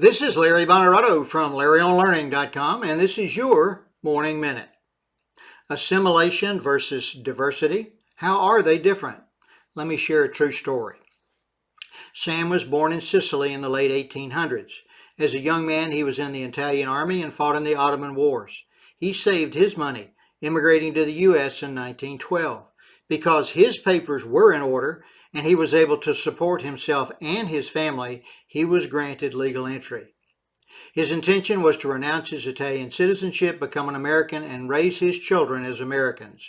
This is Larry Bonaroto from LarryOnLearning.com, and this is your Morning Minute. Assimilation versus diversity. How are they different? Let me share a true story. Sam was born in Sicily in the late 1800s. As a young man, he was in the Italian army and fought in the Ottoman Wars. He saved his money, immigrating to the U.S. in 1912. Because his papers were in order and he was able to support himself and his family, he was granted legal entry. His intention was to renounce his Italian citizenship, become an American, and raise his children as Americans.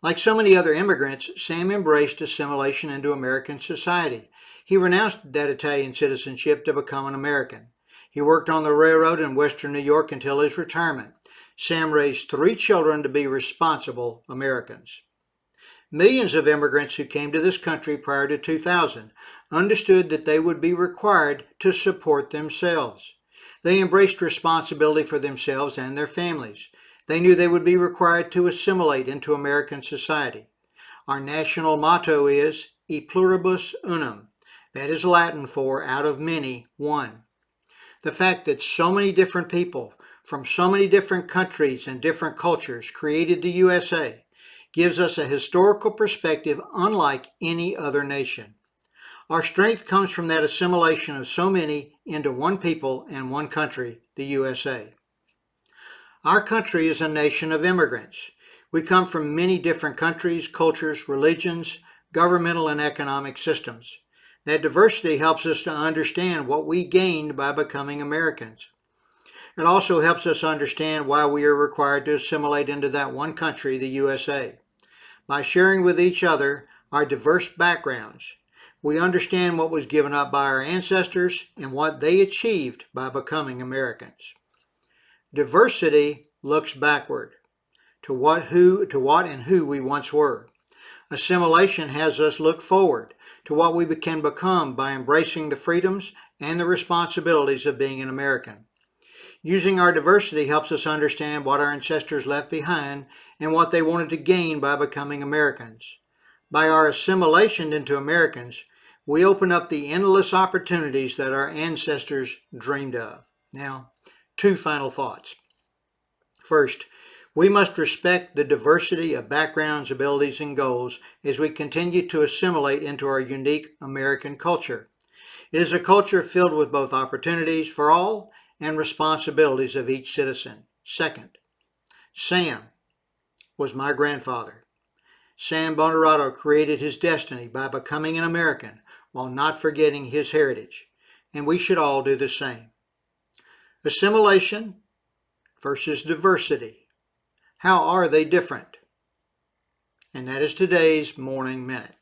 Like so many other immigrants, Sam embraced assimilation into American society. He renounced that Italian citizenship to become an American. He worked on the railroad in western New York until his retirement. Sam raised 3 children to be responsible Americans. Millions of immigrants who came to this country prior to 2000 understood that they would be required to support themselves. They embraced responsibility for themselves and their families. They knew they would be required to assimilate into American society. Our national motto is E pluribus unum. That is Latin for out of many, one. The fact that so many different people from so many different countries and different cultures created the USA gives us a historical perspective unlike any other nation. Our strength comes from that assimilation of so many into one people and one country, the USA. Our country is a nation of immigrants. We come from many different countries, cultures, religions, governmental and economic systems. That diversity helps us to understand what we gained by becoming Americans. It also helps us understand why we are required to assimilate into that one country, the USA. By sharing with each other our diverse backgrounds, we understand what was given up by our ancestors and what they achieved by becoming Americans. Diversity looks backward to what and who we once were. Assimilation has us look forward to what we can become by embracing the freedoms and the responsibilities of being an American. Using our diversity helps us understand what our ancestors left behind and what they wanted to gain by becoming Americans. By our assimilation into Americans, we open up the endless opportunities that our ancestors dreamed of. Now, 2 final thoughts. First, we must respect the diversity of backgrounds, abilities, and goals as we continue to assimilate into our unique American culture. It is a culture filled with both opportunities for all and responsibilities of each citizen. Second, Sam was my grandfather. Sam Bonaroto created his destiny by becoming an American while not forgetting his heritage, and we should all do the same. Assimilation versus diversity. How are they different? And that is today's Morning Minute.